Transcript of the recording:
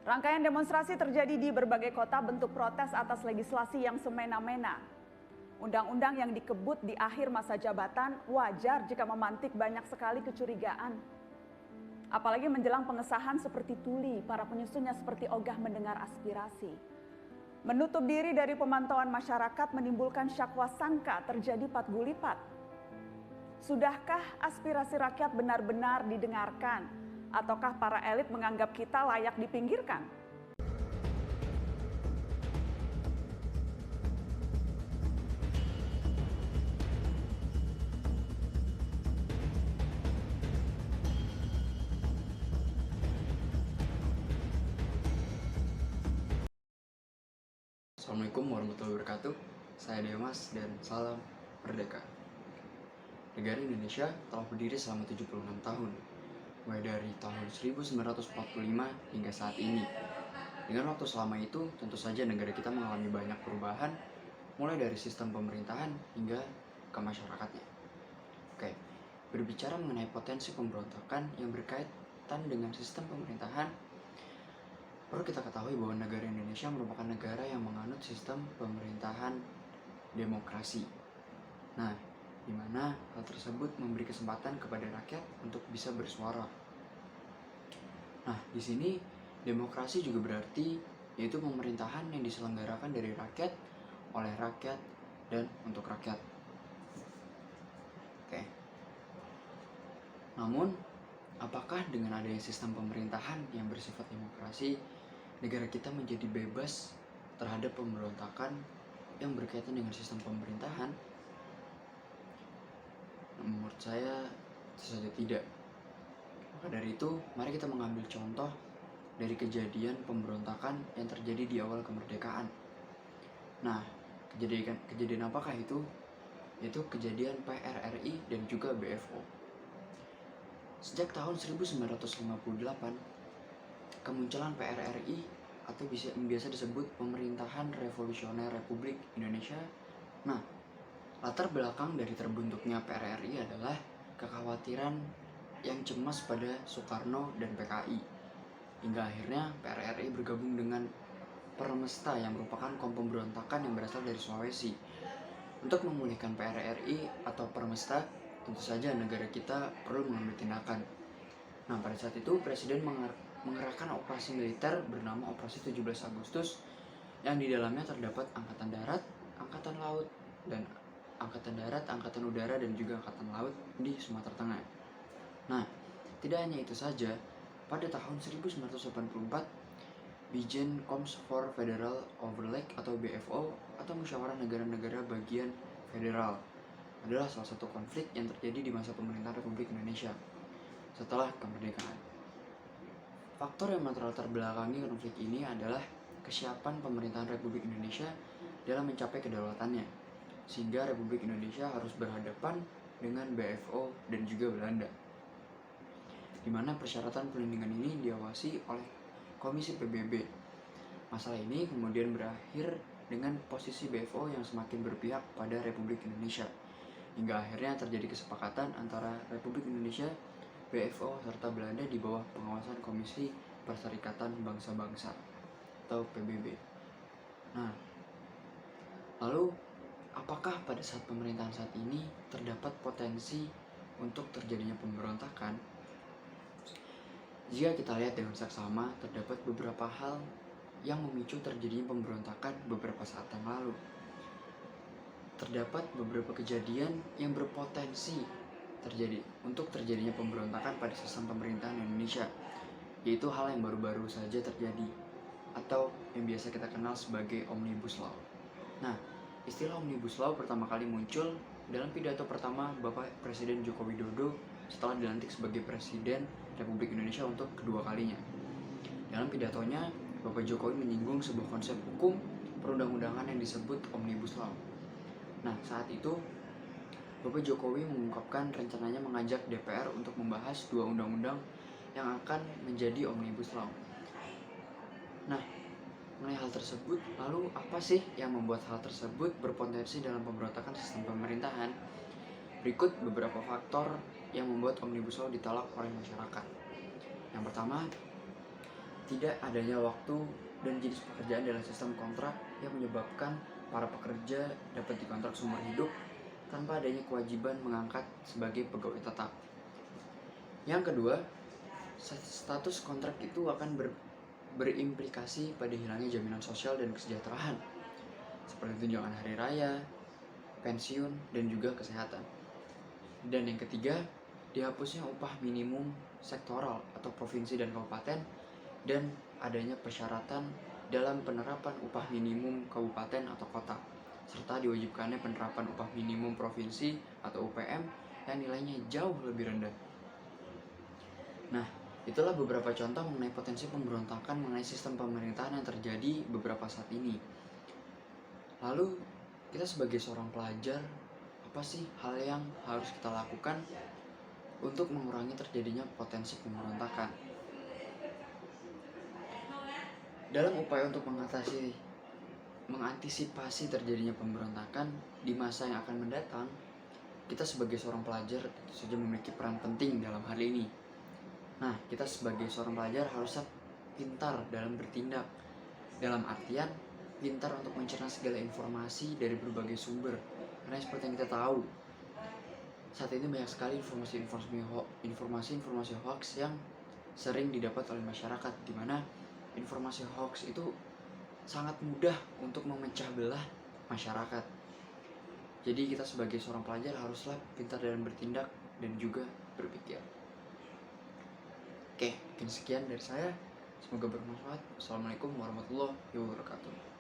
Rangkaian demonstrasi terjadi di berbagai kota bentuk protes atas legislasi yang semena-mena. Undang-undang yang dikebut di akhir masa jabatan wajar jika memantik banyak sekali kecurigaan. Apalagi menjelang pengesahan seperti tuli, para penyusunnya seperti ogah mendengar aspirasi. Menutup diri dari pemantauan masyarakat menimbulkan syakwa sangka terjadi patgulipat. Sudahkah aspirasi rakyat benar-benar didengarkan? Ataukah para elit menganggap kita layak dipinggirkan? Assalamualaikum warahmatullahi wabarakatuh. Saya Demas dan salam merdeka. Negara Indonesia telah berdiri selama 76 tahun, mulai dari tahun 1945 hingga saat ini. Dengan waktu selama itu, tentu saja negara kita mengalami banyak perubahan, mulai dari sistem pemerintahan hingga ke masyarakatnya. Oke, berbicara mengenai potensi pemberontakan yang berkaitan dengan sistem pemerintahan, perlu kita ketahui bahwa negara Indonesia merupakan negara yang menganut sistem pemerintahan demokrasi. Nah, di mana hal tersebut memberi kesempatan kepada rakyat untuk bisa bersuara. Nah, di sini demokrasi juga berarti yaitu pemerintahan yang diselenggarakan dari rakyat, oleh rakyat, dan untuk rakyat. Oke. Namun, apakah dengan adanya sistem pemerintahan yang bersifat demokrasi, negara kita menjadi bebas terhadap pemberontakan yang berkaitan dengan sistem pemerintahan? Menurut saya, tentu saja tidak. Maka dari itu, mari kita mengambil contoh dari kejadian pemberontakan yang terjadi di awal kemerdekaan. Nah, kejadian apakah itu? Yaitu kejadian PRRI dan juga BFO. Sejak tahun 1958, kemunculan PRRI atau biasa disebut Pemerintahan Revolusioner Republik Indonesia. Nah, latar belakang dari terbentuknya PRRI adalah kekhawatiran yang cemas pada Soekarno dan PKI. Hingga akhirnya PRRI bergabung dengan Permesta yang merupakan kelompok pemberontakan yang berasal dari Sulawesi. Untuk memulihkan PRRI atau Permesta, tentu saja negara kita perlu mengambil tindakan. Nah, pada saat itu Presiden mengerahkan operasi militer bernama Operasi 17 Agustus yang di dalamnya terdapat Angkatan Darat, Angkatan Laut, dan Angkatan Darat, Angkatan Udara, dan juga Angkatan Laut di Sumatera Tengah. Nah, tidak hanya itu saja, pada tahun 1984, Bijen Coms for Federal Overlap atau BFO atau Musyawarah Negara-Negara Bagian Federal adalah salah satu konflik yang terjadi di masa pemerintahan Republik Indonesia setelah kemerdekaan. Faktor yang melatar belakangi konflik ini adalah kesiapan pemerintahan Republik Indonesia dalam mencapai kedaulatannya, sehingga Republik Indonesia harus berhadapan dengan BFO dan juga Belanda, di mana persyaratan perlindungan ini diawasi oleh Komisi PBB. Masalah ini kemudian berakhir dengan posisi BFO yang semakin berpihak pada Republik Indonesia, hingga akhirnya terjadi kesepakatan antara Republik Indonesia, BFO, serta Belanda di bawah pengawasan Komisi Perserikatan Bangsa-Bangsa atau PBB. Nah, lalu apakah pada saat pemerintahan saat ini terdapat potensi untuk terjadinya pemberontakan? Jika kita lihat dengan seksama, terdapat beberapa hal yang memicu terjadinya pemberontakan beberapa saat yang lalu. Terdapat beberapa kejadian yang berpotensi terjadi untuk terjadinya pemberontakan pada sistem pemerintahan Indonesia, yaitu hal yang baru-baru saja terjadi atau yang biasa kita kenal sebagai Omnibus Law. Nah, istilah Omnibus Law pertama kali muncul dalam pidato pertama Bapak Presiden Joko Widodo setelah dilantik sebagai Presiden Republik Indonesia untuk kedua kalinya. Dalam pidatonya, Bapak Jokowi menyinggung sebuah konsep hukum perundang-undangan yang disebut Omnibus Law. Nah, saat itu Bapak Jokowi mengungkapkan rencananya mengajak DPR untuk membahas dua undang-undang yang akan menjadi Omnibus Law. Nah, mengenai hal tersebut, lalu apa sih yang membuat hal tersebut berpotensi dalam pemberontakan sistem pemerintahan? Berikut beberapa faktor yang membuat Omnibus Law ditolak oleh masyarakat. Yang pertama, tidak adanya waktu dan jenis pekerjaan dalam sistem kontrak yang menyebabkan para pekerja dapat dikontrak seumur hidup tanpa adanya kewajiban mengangkat sebagai pegawai tetap. Yang kedua, status kontrak itu akan berimplikasi pada hilangnya jaminan sosial dan kesejahteraan seperti tunjangan hari raya, pensiun, dan juga kesehatan. Dan yang ketiga, dihapusnya upah minimum sektoral atau provinsi dan kabupaten dan adanya persyaratan dalam penerapan upah minimum kabupaten atau kota, serta diwajibkannya penerapan upah minimum provinsi atau UPM yang nilainya jauh lebih rendah. Nah, itulah beberapa contoh mengenai potensi pemberontakan mengenai sistem pemerintahan yang terjadi beberapa saat ini. Lalu, kita sebagai seorang pelajar, apa sih hal yang harus kita lakukan untuk mengurangi terjadinya potensi pemberontakan? Dalam upaya untuk mengantisipasi terjadinya pemberontakan di masa yang akan mendatang, kita sebagai seorang pelajar tentu saja memiliki peran penting dalam hal ini. Nah, kita sebagai seorang pelajar harusnya pintar dalam bertindak. Dalam artian, pintar untuk mencerna segala informasi dari berbagai sumber. Karena seperti yang kita tahu, saat ini banyak sekali informasi-informasi hoax yang sering didapat oleh masyarakat, di mana informasi hoax itu sangat mudah untuk memecah belah masyarakat. Jadi kita sebagai seorang pelajar haruslah pintar dalam bertindak dan juga berpikir. Oke, mungkin sekian dari saya. Semoga bermanfaat. Assalamualaikum warahmatullahi wabarakatuh.